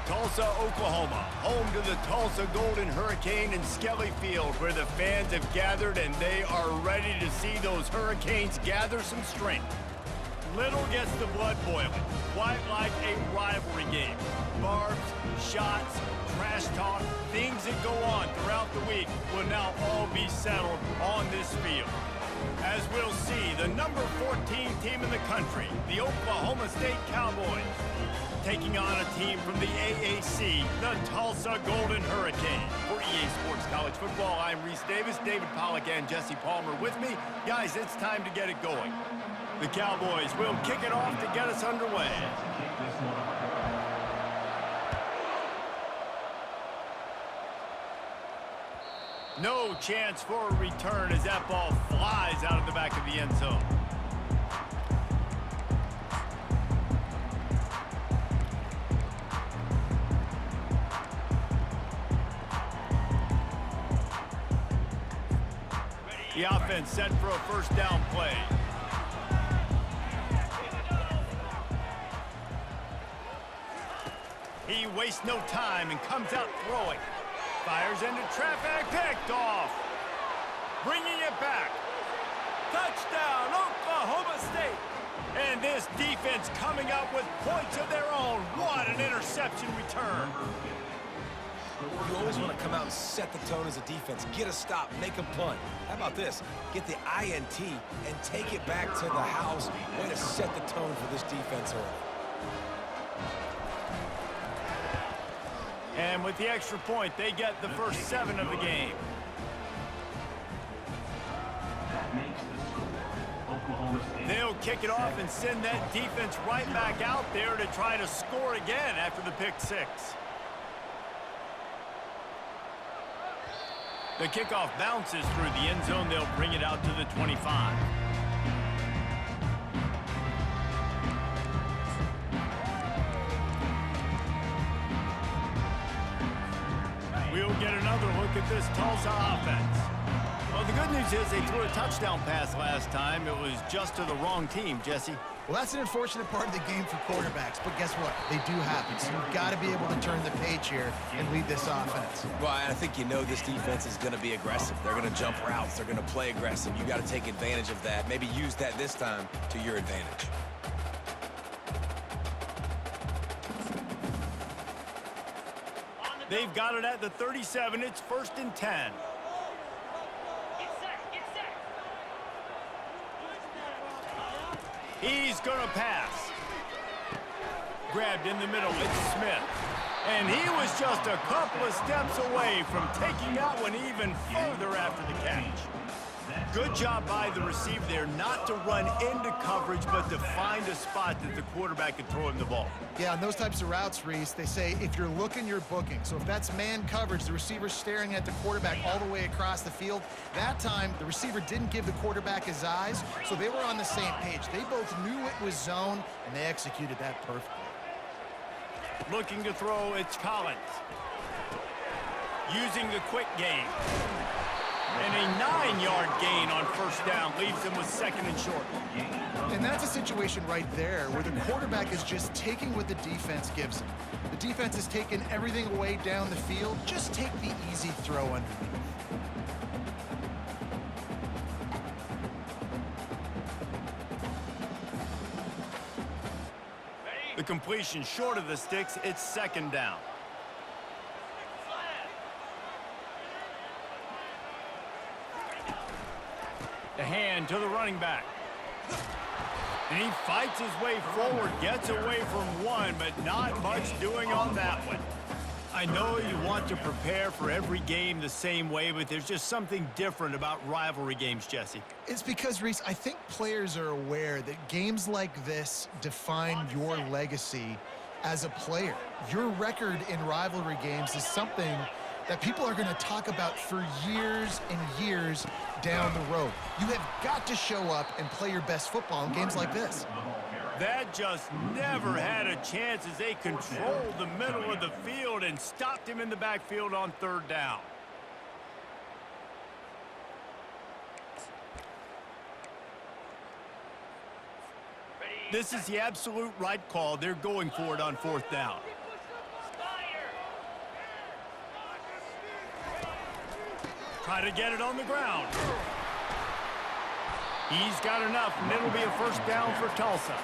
Tulsa, Oklahoma, home to the Tulsa Golden Hurricane in Skelly Field, where the fans have gathered and they are ready to see those Hurricanes gather some strength. Little gets the blood boiling, quite like a rivalry game. Barbs, shots, trash talk, things that go on throughout the week will now all be settled on this field. As we'll see, the number 14 team in the country, the Oklahoma State Cowboys, taking on a team from the AAC, the Tulsa Golden Hurricane. For EA Sports College Football, I'm Reese Davis, David Pollack, and Jesse Palmer with me. Guys, it's time to get it going. The Cowboys will kick it off to get us underway. No chance for a return as that ball flies out of the back of the end zone. The offense set for a first down play. He wastes no time and comes out throwing. Fires into traffic, picked off. Bringing it back. Touchdown, Oklahoma State. And this defense coming up with points of their own. What an interception return. You always want to come out and set the tone as a defense. Get a stop, make a punt. How about this? Get the INT and take it back to the house. Way to set the tone for this defense early. And with the extra point, they get the first 7 of the game. They'll kick it off and send that defense right back out there to try to score again after the pick 6. The kickoff bounces through the end zone. They'll bring it out to the 25. We'll get another look at this Tulsa offense. Well, the good news is they threw a touchdown pass last time. It was just to the wrong team, Jesse. Well, that's an unfortunate part of the game for quarterbacks, but guess what? They do happen, so you've got to be able to turn the page here and lead this offense. Well, I think you know this defense is going to be aggressive. They're going to jump routes. They're going to play aggressive. You got to take advantage of that. Maybe use that this time to your advantage. They've got it at the 37. It's 1st and 10. He's going to pass. Grabbed in the middle. It's Smith. And he was just a couple of steps away from taking that one even further after the catch. Good job by the receiver there not to run into coverage, but to find a spot that the quarterback could throw him the ball. Yeah, on those types of routes, Reese, they say if you're looking, you're booking. So if that's man coverage, the receiver's staring at the quarterback all the way across the field. That time, the receiver didn't give the quarterback his eyes, so they were on the same page. They both knew it was zone, and they executed that perfectly. Looking to throw, it's Collins. Using the quick game. And a 9-yard gain on first down leaves them with 2nd and short. And that's a situation right there where the quarterback is just taking what the defense gives him. The defense is taking everything away down the field. Just take the easy throw underneath. The completion short of the sticks. It's 2nd down. The hand to the running back. And he fights his way forward, gets away from one, but not much doing on that one. I know you want to prepare for every game the same way, but there's just something different about rivalry games, Jesse. It's because, Reese, I think players are aware that games like this define your legacy as a player. Your record in rivalry games is something that people are going to talk about for years and years down the road. You have got to show up and play your best football in games like this. That just never had a chance as they controlled the middle of the field and stopped him in the backfield on 3rd down. This is the absolute right call. They're going for it on 4th down. Try to get it on the ground. He's got enough, and it'll be a first down for Tulsa.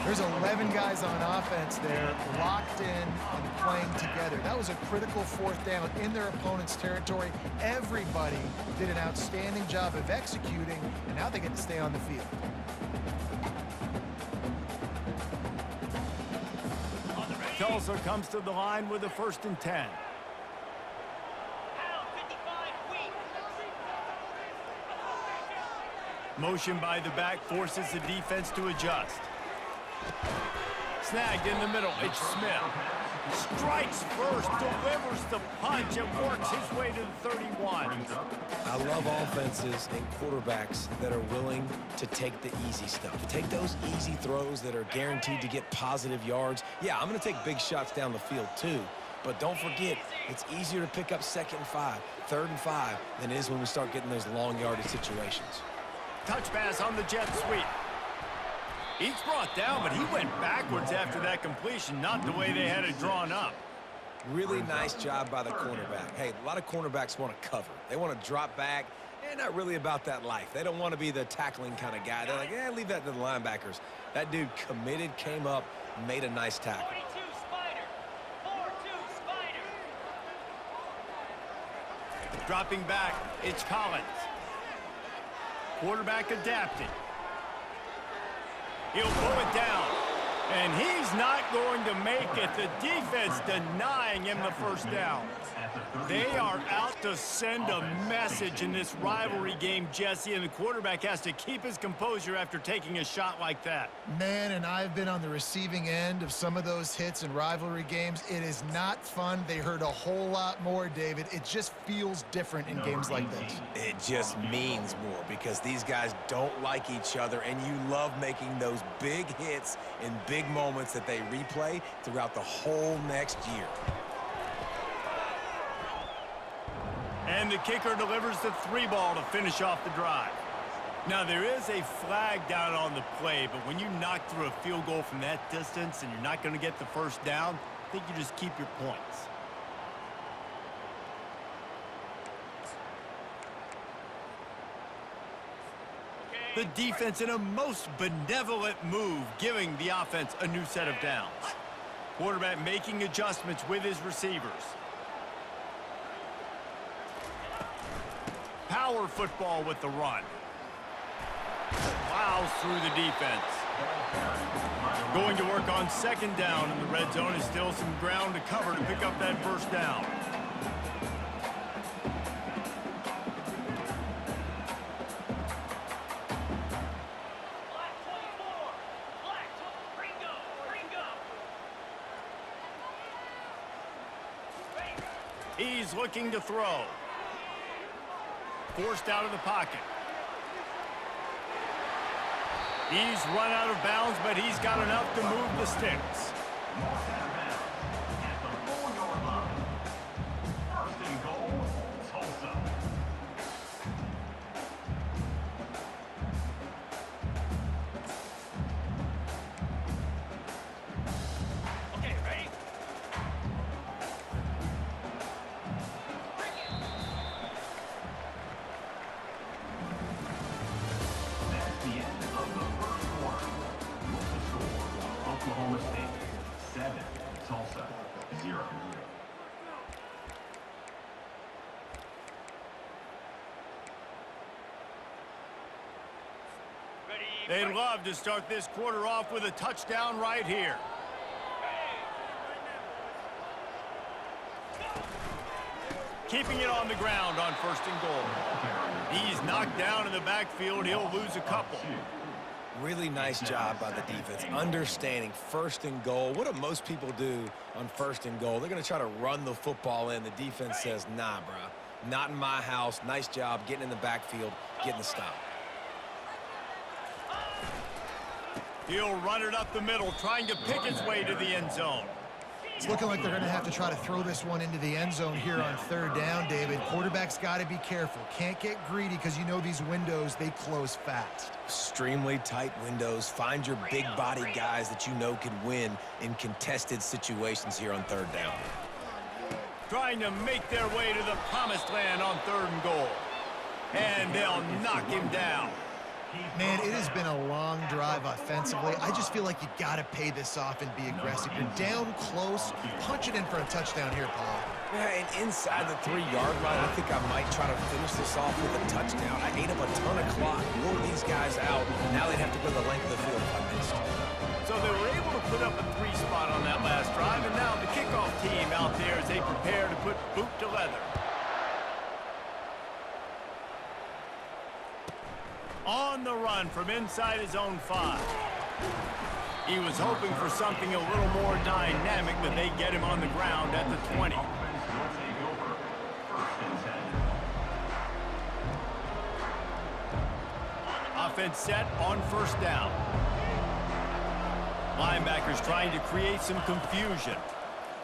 There's 11 guys on offense there locked in and playing together. That was a critical fourth down in their opponent's territory. Everybody did an outstanding job of executing, and now they get to stay on the field. Tulsa comes to the line with a 1st and 10. Motion by the back forces the defense to adjust. Snagged in the middle, it's Smith. Strikes first, delivers the punch, and works his way to the 31. I love offenses and quarterbacks that are willing to take the easy stuff. Take those easy throws that are guaranteed to get positive yards. Yeah, I'm going to take big shots down the field too. But don't forget, it's easier to pick up 2nd and 5, 3rd and 5 than it is when we start getting those long yardage situations. Touch pass on the jet sweep. He's brought down, but he went backwards after that completion, not the way they had it drawn up. Really nice job by the cornerback. Hey, a lot of cornerbacks want to cover. They want to drop back. They're not really about that life. They don't want to be the tackling kind of guy. They're like, leave that to the linebackers. That dude committed, came up, made a nice tackle. 42 Spider. 4-2 Spider. Dropping back, it's Collins. Quarterback adapting. He'll pull it down, and he's not going to make it. The defense denying him the first down. They are out to send a message in this rivalry game, Jesse, and the quarterback has to keep his composure after taking a shot like that. Man, and I've been on the receiving end of some of those hits in rivalry games. It is not fun. They hurt a whole lot more, David. It just feels different in games like this. It just means more because these guys don't like each other, and you love making those big hits in big moments that they replay throughout the whole next year. And the kicker delivers the 3-ball to finish off the drive. Now, there is a flag down on the play, but when you knock through a field goal from that distance and you're not going to get the first down, I think you just keep your points. The defense in a most benevolent move, giving the offense a new set of downs. Quarterback making adjustments with his receivers. Power football with the run. Plows through the defense. Going to work on 2nd down, and the red zone is still some ground to cover to pick up that first down. He's looking to throw. Forced out of the pocket. He's run out of bounds, but he's got enough to move the sticks. At the 4-yard line. 1st and goal, Tulsa. Okay, ready? That's the end of the 1st quarter. With the score, Oklahoma State 7, Tulsa 0. They'd love to start this quarter off with a touchdown right here. Keeping it on the ground on 1st and goal. He's knocked down in the backfield. He'll lose a couple. Really nice job by the defense, understanding 1st and goal. What do most people do on 1st and goal? They're going to try to run the football in. The defense says, nah, bruh, not in my house. Nice job getting in the backfield, getting the stop. He'll run it up the middle, trying to pick his way to the end zone. It's looking like they're going to have to try to throw this one into the end zone here on 3rd down, David. Quarterback's got to be careful. Can't get greedy because you know these windows, they close fast. Extremely tight windows. Find your big body guys that you know can win in contested situations here on 3rd down. trying to make their way to the promised land on 3rd and goal. And they'll knock him down. Man, it has been a long drive offensively. I just feel like you got to pay this off and be aggressive. You're down close. Punch it in for a touchdown here, Paul. Yeah, and inside the 3-yard line, I think I might try to finish this off with a touchdown. I ate up a ton of clock, wore these guys out. Now they'd have to go the length of the field if I missed. So they were able to put up a 3 spot on that last drive, and now the kickoff team out there as they prepare to put boot to leather. On the run from inside his own 5. He was hoping for something a little more dynamic, but they get him on the ground at the 20. Offense set on 1st down. Linebackers trying to create some confusion.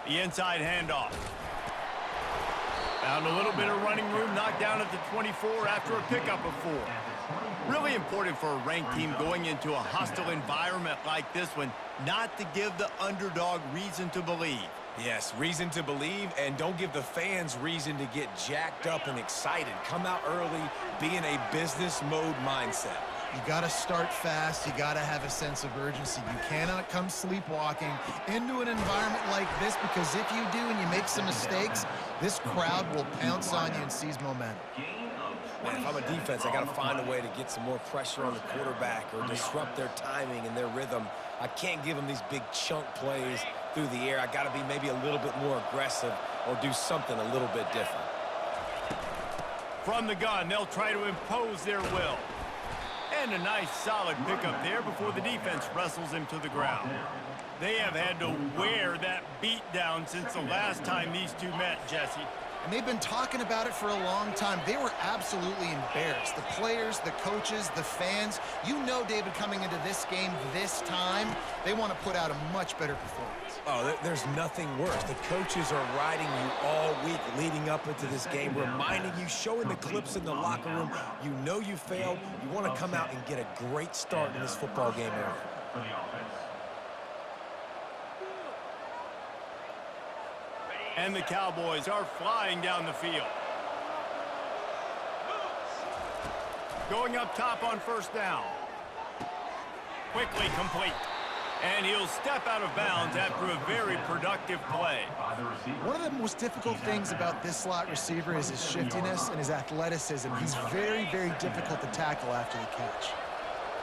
The inside handoff. Found a little bit of running room, knocked down at the 24 after a pickup of 4. Really important for a ranked team going into a hostile environment like this one, not to give the underdog reason to believe. Yes, reason to believe, and don't give the fans reason to get jacked up and excited. Come out early, be in a business mode mindset. You got to start fast. You got to have a sense of urgency. You cannot come sleepwalking into an environment like this, because if you do and you make some mistakes, this crowd will pounce on you and seize momentum. Man, if I'm a defense, I got to find a way to get some more pressure on the quarterback or disrupt their timing and their rhythm. I can't give them these big chunk plays through the air. I got to be maybe a little bit more aggressive or do something a little bit different. From the gun, they'll try to impose their will. And a nice solid pickup there before the defense wrestles him to the ground. They have had to wear that beat down since the last time these two met, Jesse. And they've been talking about it for a long time. They were absolutely embarrassed. The players, the coaches, the fans. You know, David, coming into this game this time, they want to put out a much better performance. Oh, there's nothing worse. The coaches are riding you all week leading up into this game, reminding you, showing the clips in the locker room. You know you failed. You want to come out and get a great start in this football game early. And the Cowboys are flying down the field. Going up top on 1st down. Quickly complete. And he'll step out of bounds after a very productive play. One of the most difficult things about this slot receiver is his shiftiness and his athleticism. He's very, very difficult to tackle after the catch.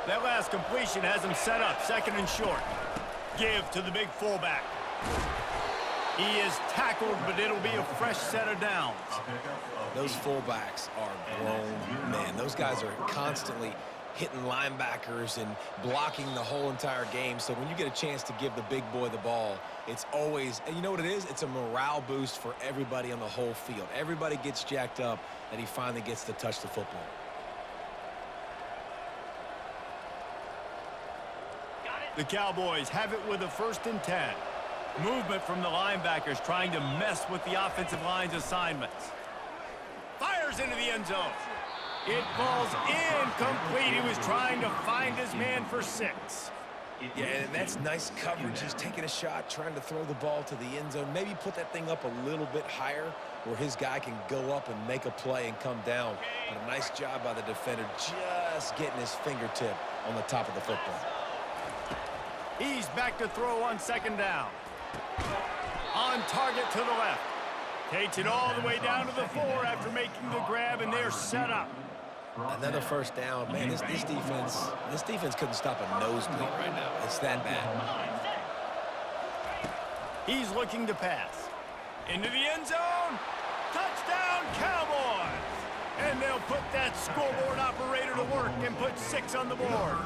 That last completion has him set up 2nd and short. Give to the big fullback. He is tackled, but it'll be a fresh set of downs. Those fullbacks are grown men. Those guys are constantly hitting linebackers and blocking the whole entire game. So when you get a chance to give the big boy the ball, it's always, and you know what it is? It's a morale boost for everybody on the whole field. Everybody gets jacked up that he finally gets to touch the football. The Cowboys have it with a 1st and 10. Movement from the linebackers trying to mess with the offensive line's assignments. Fires into the end zone. It falls incomplete. He was trying to find his man for 6. Yeah, and that's nice coverage. He's taking a shot, trying to throw the ball to the end zone. Maybe put that thing up a little bit higher where his guy can go up and make a play and come down. But a nice job by the defender just getting his fingertip on the top of the football. He's back to throw on 2nd down. On target to the left. Takes it all the way down to the 4 after making the grab, and they're set up. Another 1st down. Man, this defense couldn't stop a nosebleed right now. It's that bad. He's looking to pass. Into the end zone. Touchdown, Cowboys! And they'll put that scoreboard operator to work and put 6 on the board.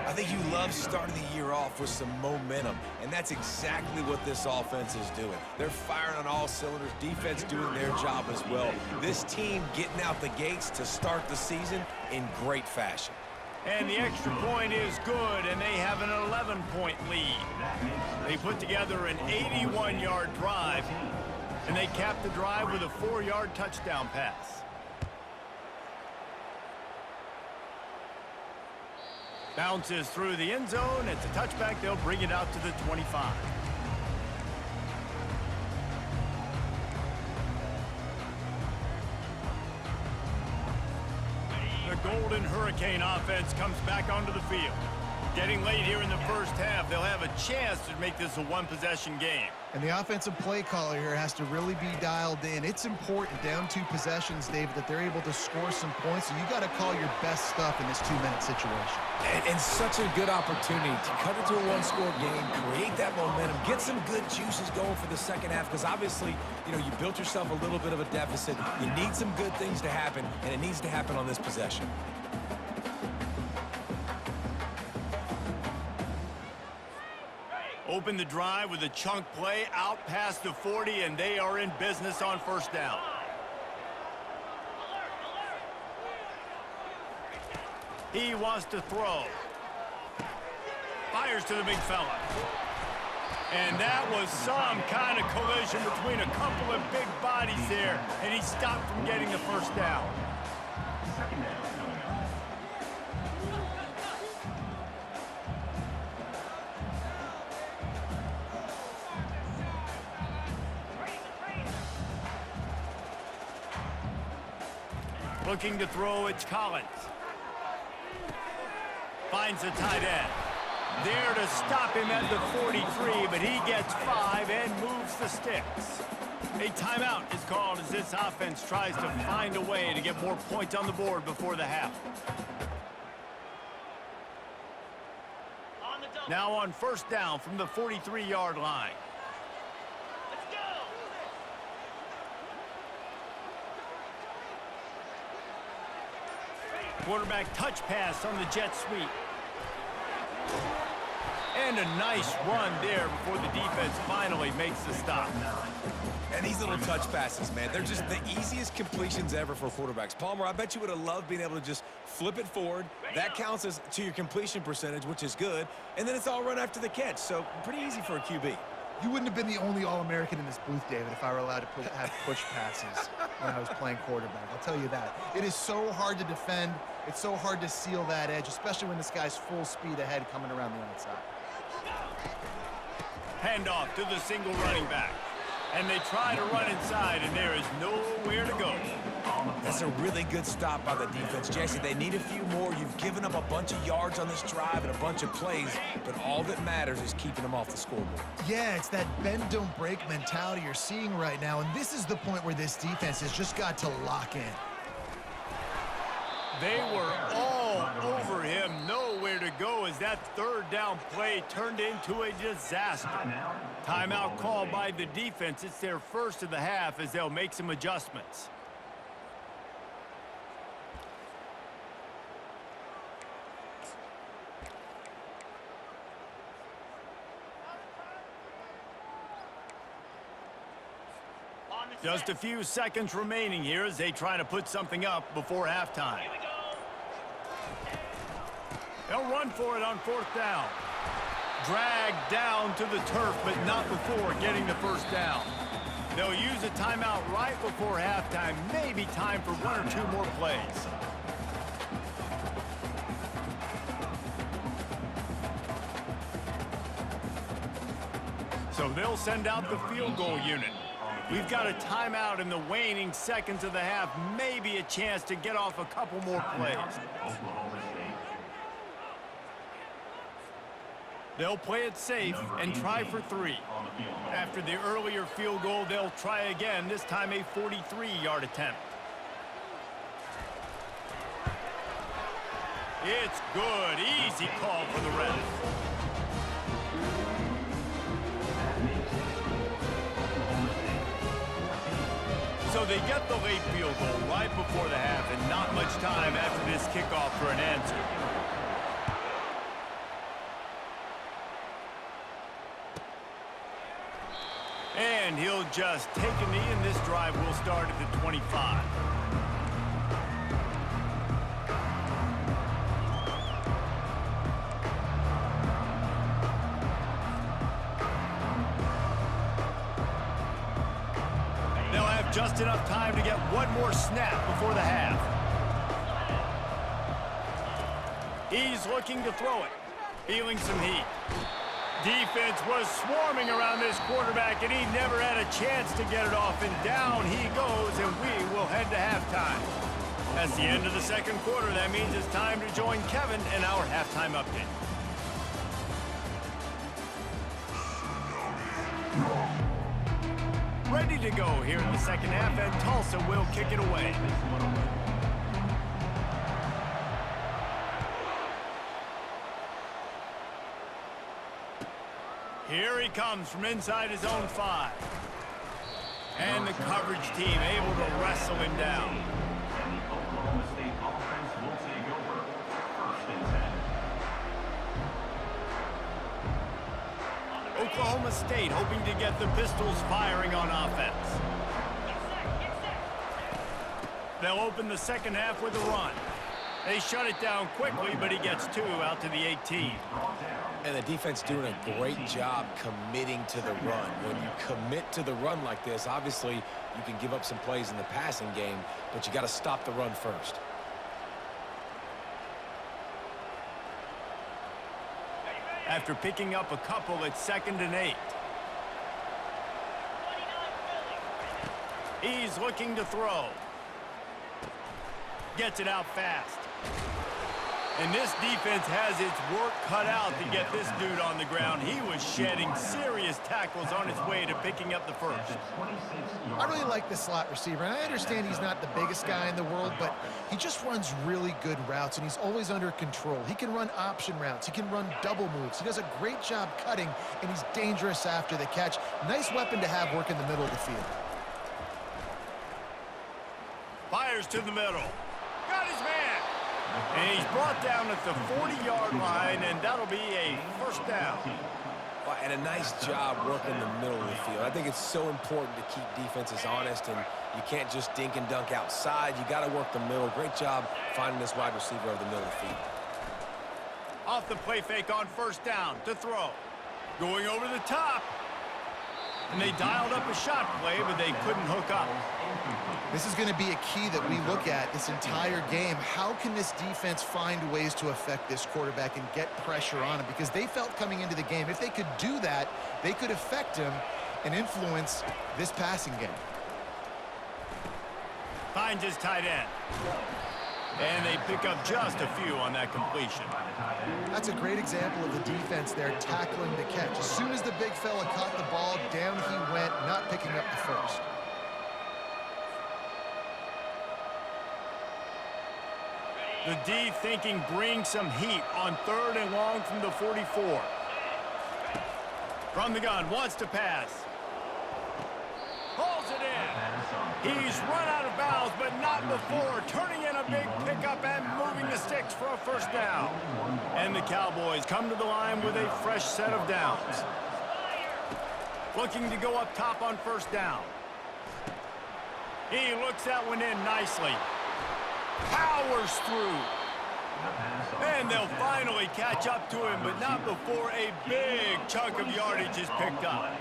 I think you love starting the year off with some momentum, and that's exactly what this offense is doing. They're firing on all cylinders, defense doing their job as well. This team getting out the gates to start the season in great fashion. And the extra point is good, and they have an 11-point lead. They put together an 81-yard drive, and they cap the drive with a 4-yard touchdown pass. Bounces through the end zone. It's a touchback. They'll bring it out to the 25. The Golden Hurricane offense comes back onto the field. Getting late here in the first half, they'll have a chance to make this a one-possession game. And the offensive play caller here has to really be dialed in. It's important, down 2 possessions, David, that they're able to score some points. So you got to call your best stuff in this 2-minute situation. And such a good opportunity to cut it to a one-score game, create that momentum, get some good juices going for the second half, because obviously, you know, you built yourself a little bit of a deficit. You need some good things to happen, and it needs to happen on this possession. Open the drive with a chunk play out past the 40, and they are in business on first down. He wants to throw. Fires to the big fella. And that was some kind of collision between a couple of big bodies there, and he stopped from getting the first down. Second down coming up. Looking to throw, it's Collins. Finds the tight end. There to stop him at the 43, but he gets 5 and moves the sticks. A timeout is called as this offense tries to find a way to get more points on the board before the half. Now on first down from the 43-yard line. Let's go! Quarterback touch pass on the jet sweep. And a nice run there before the defense finally makes the stop. And these little touch passes, man, they're just the easiest completions ever for quarterbacks. Palmer, I bet you would have loved being able to just flip it forward. That counts as to your completion percentage, which is good. And then it's all run after the catch, so pretty easy for a QB. You wouldn't have been the only All-American in this booth, David, if I were allowed to have push passes when I was playing quarterback. I'll tell you that. It is so hard to defend. It's so hard to seal that edge, especially when this guy's full speed ahead coming around the outside. Handoff to the single running back. And they try to run inside, and there is nowhere to go. That's a really good stop by the defense. Jesse, they need a few more. You've given up a bunch of yards on this drive and a bunch of plays, but all that matters is keeping them off the scoreboard. Yeah, it's that bend, don't break mentality you're seeing right now, and this is the point where this defense has just got to lock in. They were all over him, nowhere to go as that third down play turned into a disaster. Timeout called by the defense. It's their first of the half as they'll make some adjustments. Just a few seconds remaining here as they try to put something up before halftime. They'll run for it on fourth down. Dragged down to the turf, but not before getting the first down. They'll use a timeout right before halftime. Maybe time for 1 or 2 more plays. So they'll send out the field goal unit. We've got a timeout in the waning seconds of the half. Maybe a chance to get off a couple more plays. Oklahoma State. They'll play it safe and try for 3. After the earlier field goal, they'll try again, this time a 43-yard attempt. It's good. Easy call for the ref. So they get the late field goal right before the half, and not much time after this kickoff for an answer. And he'll just take a knee, and this drive will start at the 25. They'll have just enough time to get one more snap before the half. He's looking to throw it, feeling some heat. Defense was swarming around this quarterback, and he never had a chance to get it off, and down he goes, and we will head to halftime. That's the end of the second quarter. That means it's time to join Kevin in our halftime update. Ready to go here in the second half, and Tulsa will kick it away. Here he comes from inside his own 5. And the coverage team able to wrestle him down. And the Oklahoma State offense will take over. 1st and 10. Oklahoma State hoping to get the Pistols firing on offense. They'll open the second half with a run. They shut it down quickly, but he gets 2 out to the 18. And the defense doing a great job committing to the run. When you commit to the run like this, obviously you can give up some plays in the passing game, but you got to stop the run first. After picking up a couple, it's 2nd and 8. He's looking to throw. Gets it out fast. And this defense has its work cut out to get this dude on the ground. He was shedding serious tackles on his way to picking up the first. I really like the slot receiver, and I understand he's not the biggest guy in the world, but he just runs really good routes, and he's always under control. He can run option routes. He can run double moves. He does a great job cutting, and he's dangerous after the catch. Nice weapon to have work in the middle of the field. Fires to the middle. Got his man. And he's brought down at the 40-yard line, and that'll be a 1st down. Well, and a nice job working the middle of the field. I think it's so important to keep defenses honest, and you can't just dink and dunk outside. You got to work the middle. Great job finding this wide receiver over the middle of the field. Off the play fake on 1st down to throw. Going over the top. And they dialed up a shot play, but they couldn't hook up. This is going to be a key that we look at this entire game. How can this defense find ways to affect this quarterback and get pressure on him? Because they felt coming into the game, if they could do that, they could affect him and influence this passing game. Finds his tight end. And they pick up just a few on that completion. That's a great example of the defense there tackling the catch. As soon as the big fella caught the ball, down he went, not picking up the first. The D thinking bring some heat on 3rd and long from the 44. From the gun, wants to pass. Pulls it in. He's run out of bounds, but not before. Turning in a big pickup and moving the sticks for a 1st down. And the Cowboys come to the line with a fresh set of downs. Looking to go up top on 1st down. He looks that one in nicely. Powers through. And they'll finally catch up to him, but not before a big chunk of yardage is picked up.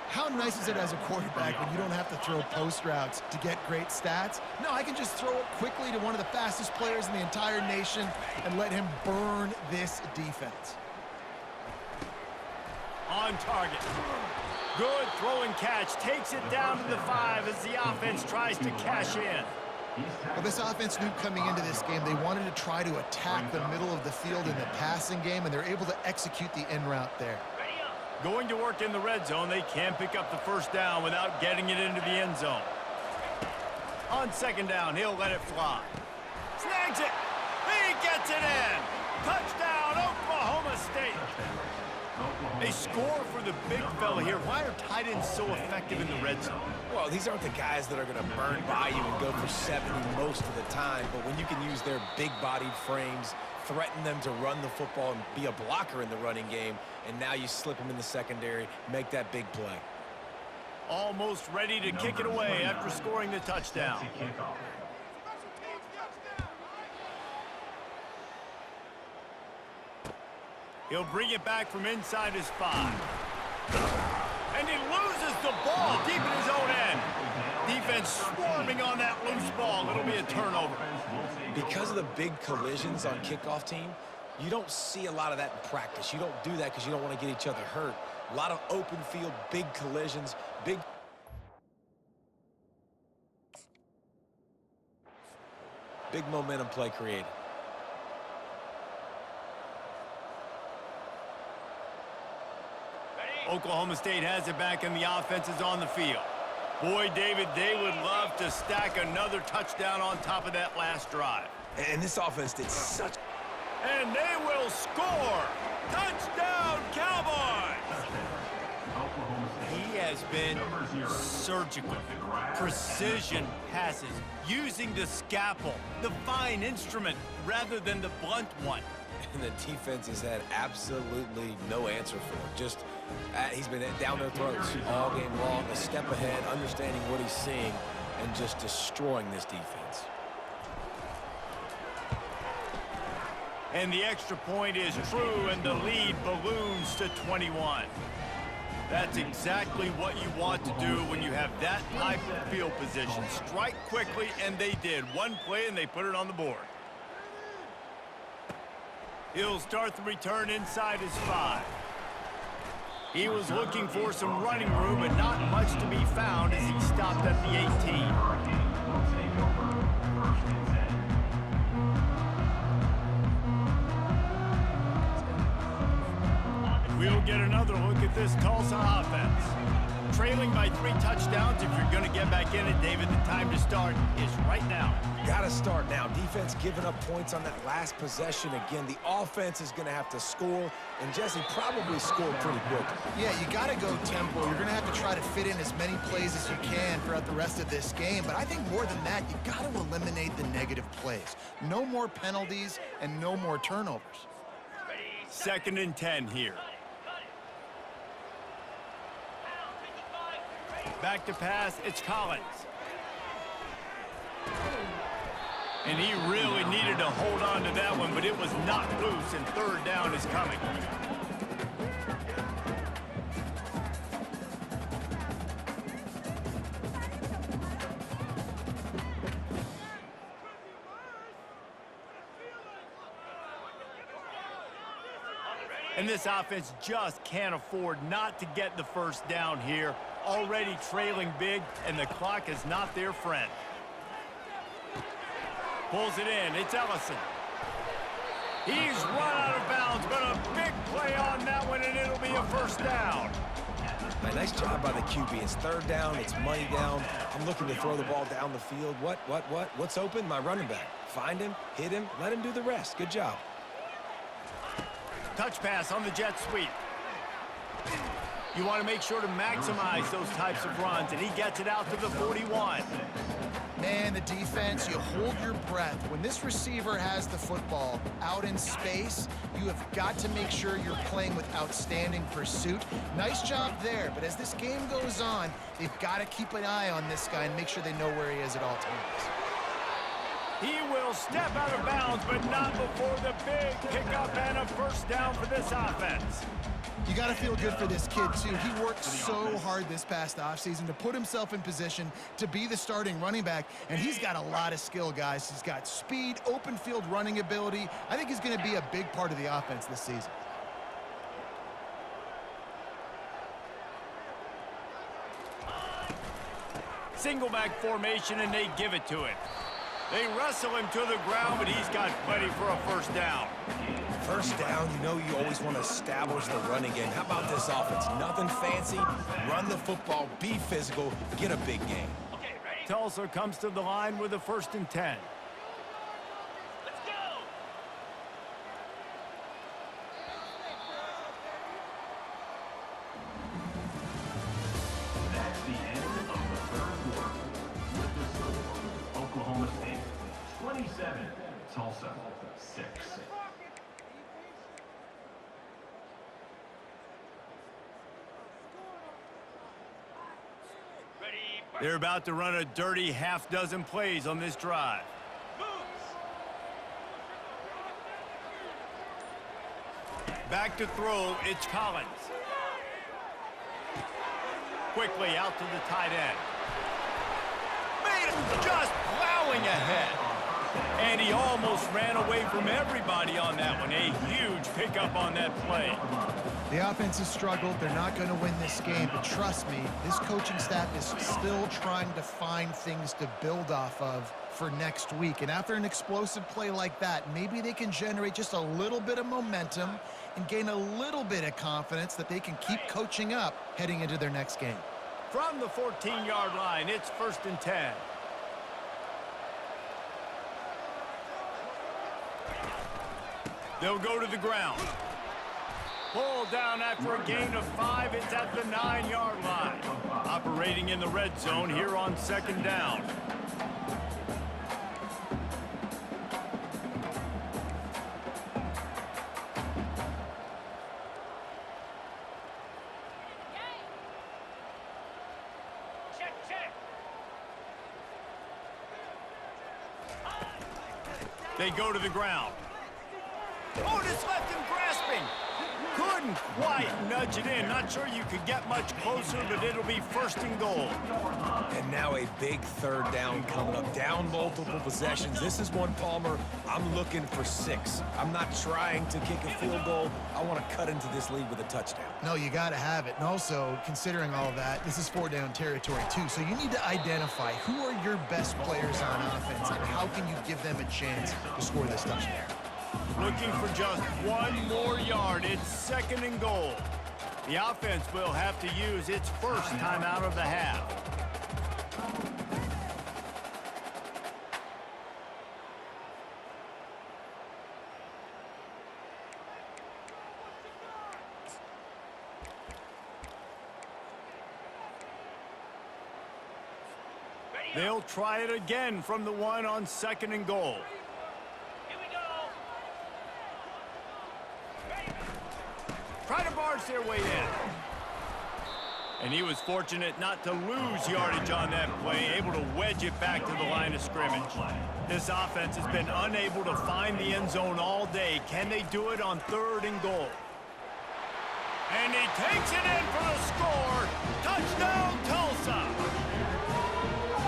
How nice is it as a quarterback when you don't have to throw post routes to get great stats? No, I can just throw it quickly to one of the fastest players in the entire nation and let him burn this defense. On target. Good throwing catch. Takes it down to the 5 as the offense tries to cash in. Well, this offense knew coming into this game they wanted to try to attack the middle of the field in the passing game, and they're able to execute the in route there. Going to work in the red zone, they can't pick up the 1st down without getting it into the end zone. On 2nd down, he'll let it fly. Snags it. He gets it in. Touchdown, Oklahoma State. They score for the big fella here. Why are tight ends so effective in the red zone? Well, these aren't the guys that are going to burn by you and go for 70 most of the time, but when you can use their big-bodied frames, threaten them to run the football and be a blocker in the running game, and now you slip them in the secondary, make that big play. Almost ready to kick it away after scoring the touchdown. He'll bring it back from inside his 5. And he loses the ball deep in his own end. Defense swarming on that loose ball. It'll be a turnover. Because of the big collisions on kickoff team, you don't see a lot of that in practice. You don't do that because you don't want to get each other hurt. A lot of open field, big collisions, big... Big momentum play created. Oklahoma State has it back and the offense is on the field. Boy, David, they would love to stack another touchdown on top of that last drive. And this offense did such... And they will score! Touchdown, Cowboys! He has been surgical, precision passes, using the scalpel, the fine instrument, rather than the blunt one. And the defense has had absolutely no answer for him. Just, he's been down their throats all game long, a step ahead, understanding what he's seeing, and just destroying this defense. And the extra point is true, and the lead balloons to 21. That's exactly what you want to do when you have that type of field position. Strike quickly, and they did. One play, and they put it on the board. He'll start the return inside his 5. He was looking for some running room, but not much to be found as he stopped at the 18. We'll get another look at this Tulsa offense. Trailing by 3 touchdowns, if you're going to get back in it, David, the time to start is right now. Got to start now. Defense giving up points on that last possession. Again, the offense is going to have to score, and Jesse probably scored pretty quick. Yeah, you got to go tempo. You're going to have to try to fit in as many plays as you can throughout the rest of this game. But I think more than that, you got to eliminate the negative plays. No more penalties and no more turnovers. 2nd and 10 here. Back to pass, it's Collins. And he really needed to hold on to that one, but it was knocked loose, and 3rd down is coming. And this offense just can't afford not to get the first down here. Already trailing big, and the clock is not their friend. Pulls it in. It's Ellison. He's run out of bounds, but a big play on that one, and it'll be a first down. Nice job by the QB. It's 3rd down. It's money down. I'm looking to throw the ball down the field. What's open? My running back. Find him, hit him, let him do the rest. Good job. Touch pass on the jet sweep. You want to make sure to maximize those types of runs, and he gets it out to the 41. Man, the defense, you hold your breath. When this receiver has the football out in space, you have got to make sure you're playing with outstanding pursuit. Nice job there, but as this game goes on, they've got to keep an eye on this guy and make sure they know where he is at all times. He will step out of bounds, but not before the big pickup and a first down for this offense. You got to feel good for this kid, too. He worked so hard this past offseason to put himself in position to be the starting running back, and he's got a lot of skill, guys. He's got speed, open field running ability. I think he's going to be a big part of the offense this season. Single back formation, and they give it to him. They wrestle him to the ground, but he's got plenty for a first down. First down, you know you always want to establish the running game. How about this offense? Nothing fancy. Run the football, be physical, get a big game. Okay, ready? Tulsa comes to the line with a 1st and 10. Let's go! That's the end of the 3rd quarter. With the score, Oklahoma State 27, Tulsa 6. They're about to run a dirty half-dozen plays on this drive. Back to throw, it's Collins. Quickly out to the tight end. Made it, just plowing ahead. And he almost ran away from everybody on that one. A huge pickup on that play. The offense has struggled. They're not going to win this game, but trust me, this coaching staff is still trying to find things to build off of for next week. And after an explosive play like that, maybe they can generate just a little bit of momentum and gain a little bit of confidence that they can keep coaching up heading into their next game. From the 14-yard line, it's 1st and 10. They'll go to the ground. Pulled down after a gain of 5. It's at the 9-yard line. Operating in the red zone here on 2nd down. Check. They go to the ground. Oh, just left him grasping. Couldn't quite nudge it in. Not sure you could get much closer, but it'll be 1st and goal. And now a big 3rd down coming up. Down multiple possessions. This is one, Palmer, I'm looking for 6. I'm not trying to kick a field goal. I want to cut into this lead with a touchdown. No, you got to have it. And also, considering all of that, this is 4-down territory too. So you need to identify who are your best players on offense and how can you give them a chance to score this touchdown. Looking for just 1 more yard. It's 2nd and goal. The offense will have to use its first time out of the half. They'll try it again from the 1 on 2nd and goal. Here we go. Try to barge their way in. And he was fortunate not to lose yardage on that play, able to wedge it back to the line of scrimmage. This offense has been unable to find the end zone all day. Can they do it on 3rd and goal? And he takes it in for the score. Touchdown, Tulsa!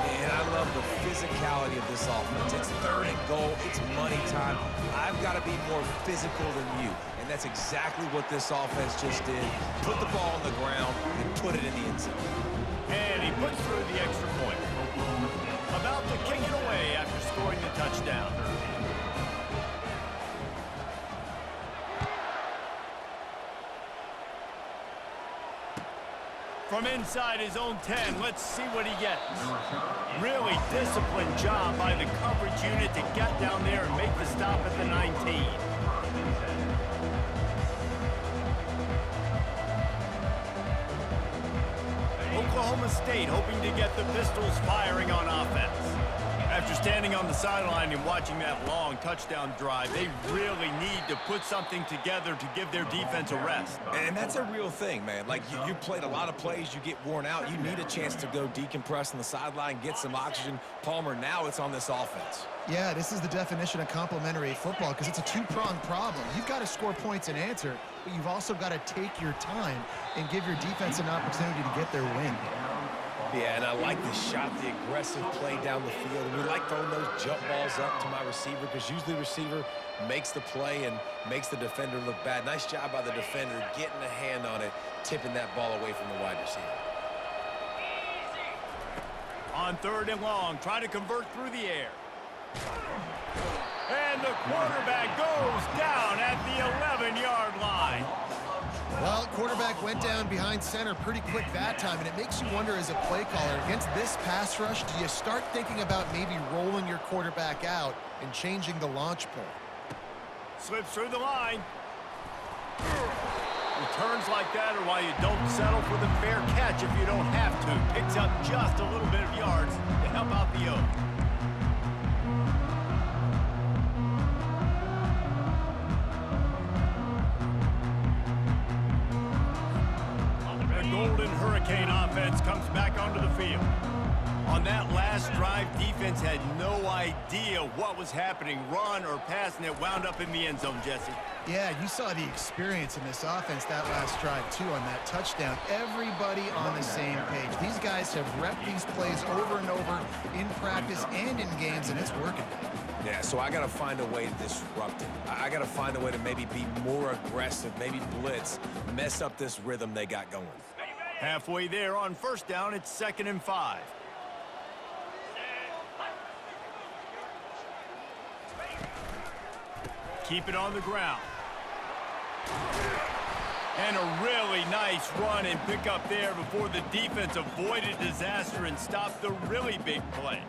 And I love the physicality of this offense. It's 3rd and goal. It's money time. I've got to be more physical than you. And that's exactly what this offense just did. Put the ball on the ground and put it in the end zone. And he puts through the extra point. About to kick it away after scoring the touchdown. From inside his own 10, let's see what he gets. Really disciplined job by the coverage unit to get down there and make the stop at the 19. Oklahoma State hoping to get the Pistols firing on offense. After standing on the sideline and watching that long touchdown drive, they really need to put something together to give their defense a rest. And that's a real thing, man. Like, you played a lot of plays, you get worn out. You need a chance to go decompress on the sideline, get some oxygen. Palmer, now it's on this offense. Yeah, this is the definition of complementary football because it's a two-pronged problem. You've got to score points and answer, but you've also got to take your time and give your defense an opportunity to get their win. Yeah, and I like the shot, the aggressive play down the field. And we like throwing those jump balls up to my receiver because usually the receiver makes the play and makes the defender look bad. Nice job by the defender getting a hand on it, tipping that ball away from the wide receiver. On 3rd and long, try to convert through the air. And the quarterback goes down at the 11-yard line. Well, quarterback went down behind center pretty quick that time, and it makes you wonder as a play caller, against this pass rush, do you start thinking about maybe rolling your quarterback out and changing the launch point? Slips through the line. Returns like that are why you don't settle for the fair catch if you don't have to. Picks up just a little bit of yards to help out the O. Golden Hurricane offense comes back onto the field. On that last drive, defense had no idea what was happening, run or pass, and it wound up in the end zone, Jesse. Yeah, you saw the experience in this offense that last drive, too, on that touchdown. Everybody on the same page. These guys have repped these plays over and over in practice and in games, and it's working. Yeah, so I got to find a way to disrupt it. I got to find a way to maybe be more aggressive, maybe blitz, mess up this rhythm they got going. Halfway there on first down, it's 2nd and 5. Keep it on the ground. And a really nice run and pick up there before the defense avoided disaster and stopped the really big play.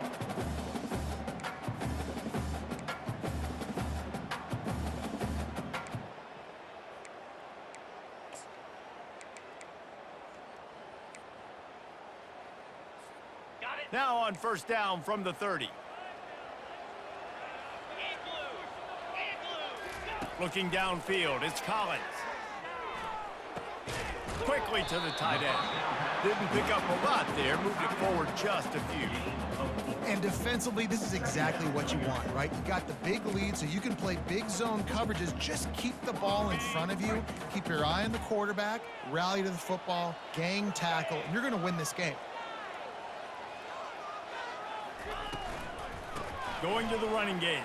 Now on first down from the 30. Looking downfield, it's Collins. Quickly to the tight end. Didn't pick up a lot there, moved it forward just a few. And defensively, this is exactly what you want, right? You got the big lead, so you can play big zone coverages. Just keep the ball in front of you. Keep your eye on the quarterback, rally to the football, gang tackle, and you're going to win this game. Going to the running game.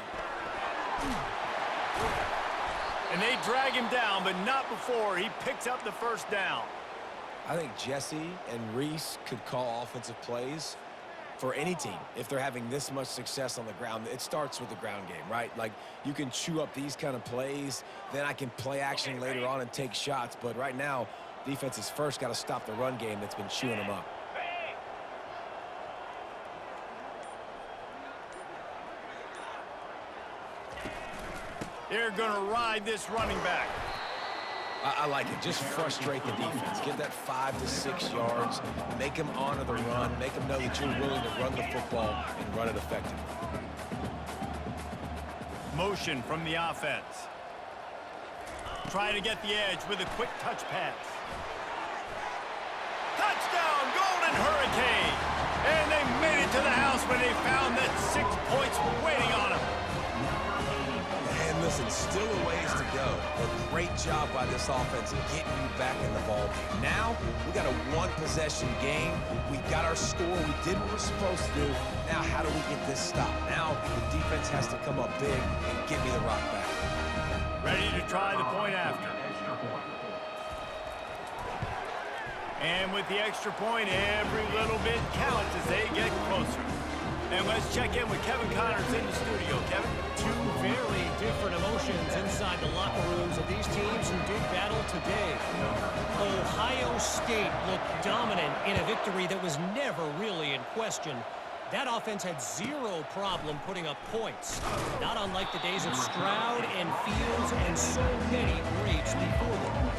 And they drag him down, but not before he picks up the first down. I think Jesse and Reese could call offensive plays for any team if they're having this much success on the ground. It starts with the ground game, right? Like, you can chew up these kind of plays, then I can play action later on and take shots. But right now, defense has first got to stop the run game that's been chewing them up. They're going to ride this running back. I like it. Just frustrate the defense. Get that 5 to 6 yards. Make them honor the run. Make them know that you're willing to run the football and run it effectively. Motion from the offense. Try to get the edge with a quick touch pass. Touchdown, Golden Hurricane! And they made it to the house when they found that 6 points waiting on them. And listen, still a ways to go, but great job by this offense getting you back in the ball game. Now, we got a one-possession game. We got our score. We did what we're supposed to do. Now, how do we get this stopped? Now, the defense has to come up big and get me the rock back. Ready to try the point after. And with the extra point, every little bit counts as they get closer. And let's check in with Kevin Connors in the studio. Kevin? Two very different emotions inside the locker rooms of these teams who did battle today. Ohio State looked dominant in a victory that was never really in question. That offense had zero problem putting up points, not unlike the days of Stroud and Fields and so many greats before them.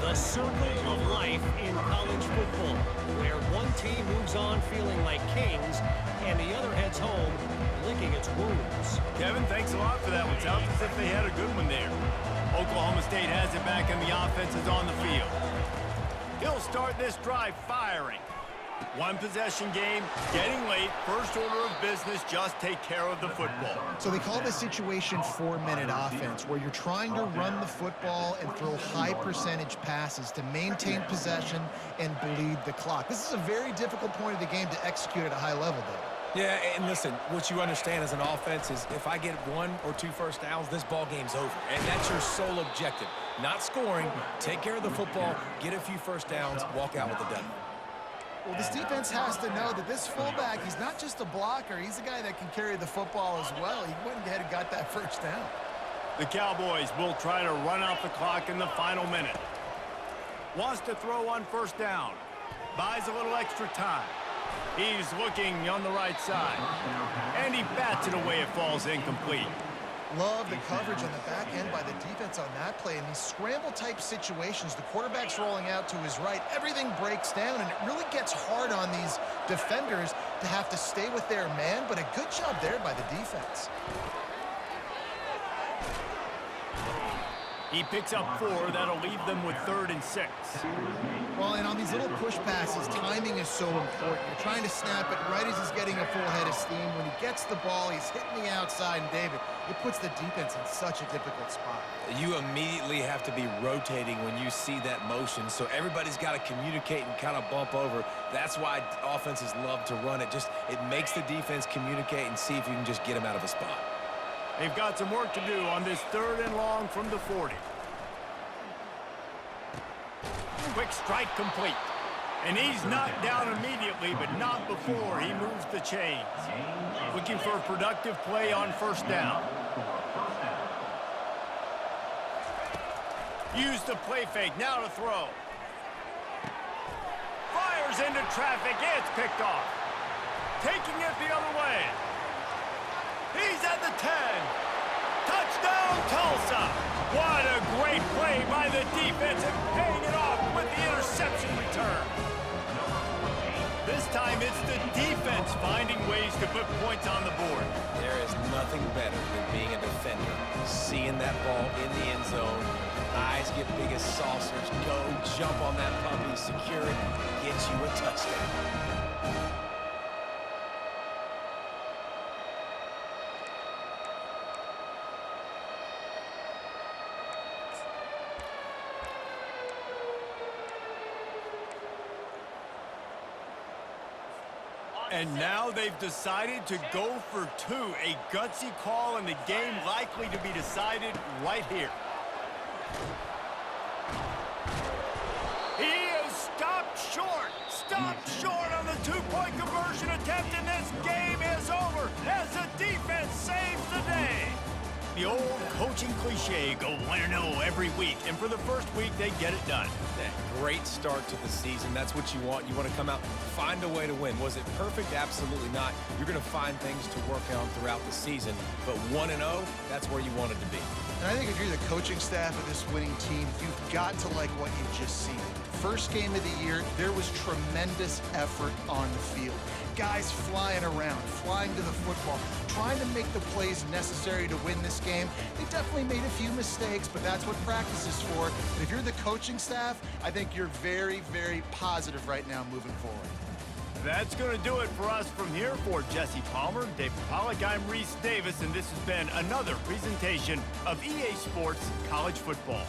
The circle of life in college football, where one team moves on feeling like kings and the other heads home licking its wounds. Kevin, thanks a lot for that one. Sounds as if they had a good one there. Oklahoma State has it back and the offense is on the field. He'll start this drive firing. One possession game, getting late, first order of business, just take care of the football. So they call this situation 4-minute offense, where you're trying to run the football and throw high percentage passes to maintain possession and bleed the clock. This is a very difficult point of the game to execute at a high level, though. Yeah, and listen, what you understand as an offense is if I get 1 or 2 first downs, this ball game's over. And that's your sole objective. Not scoring, take care of the football, get a few first downs, walk out with the W. Well, this defense has to know that this fullback, he's not just a blocker. He's a guy that can carry the football as well. He went ahead and got that first down. The Cowboys will try to run out the clock in the final minute. Wants to throw on first down. Buys a little extra time. He's looking on the right side. And he bats it away. It falls incomplete. Love the coverage on the back end by the defense on that play. In these scramble-type situations, the quarterback's rolling out to his right. Everything breaks down, and it really gets hard on these defenders to have to stay with their man, but a good job there by the defense. He picks up 4. That'll leave them with 3rd and 6. Well, and on these little push passes, timing is so important. You're trying to snap it right as he's getting a full head of steam. When he gets the ball, he's hitting the outside, and David, it puts the defense in such a difficult spot. You immediately have to be rotating when you see that motion, so everybody's got to communicate and kind of bump over. That's why offenses love to run it. It makes the defense communicate and see if you can just get them out of a spot. They've got some work to do on this 3rd and long from the 40. Quick strike complete. And he's knocked down immediately, but not before he moves the chains. Looking for a productive play on 1st down. Use the play fake, now to throw. Fires into traffic, it's picked off. Taking it the other way. He's at the 10. Touchdown, Tulsa. What a great play by the defense and paying it off with the interception return. This time it's the defense finding ways to put points on the board. There is nothing better than being a defender. Seeing that ball in the end zone, eyes get big as saucers, go jump on that puppy, secure it, get you a touchdown. And now they've decided to go for 2. A gutsy call, and the game likely to be decided right here. He is stopped short. Stopped short on the 2-point conversion attempt, and this game is over as the defense saves the day. The old coaching cliche, go 1-0 every week, and for the first week, they get it done. Great start to the season. That's what you want. You want to come out, find a way to win. Was it perfect? Absolutely not. You're going to find things to work on throughout the season, but 1-0, that's where you want it to be. And I think if you're the coaching staff of this winning team, you've got to like what you've just seen. First game of the year, there was tremendous effort on the field. Guys flying around, flying to the football, trying to make the plays necessary to win this game. They definitely made a few mistakes, but that's what practice is for. And if you're the coaching staff, I think you're very, very positive right now moving forward. That's going to do it for us from here. For Jesse Palmer, David Pollack, I'm Reese Davis, and this has been another presentation of EA Sports College Football.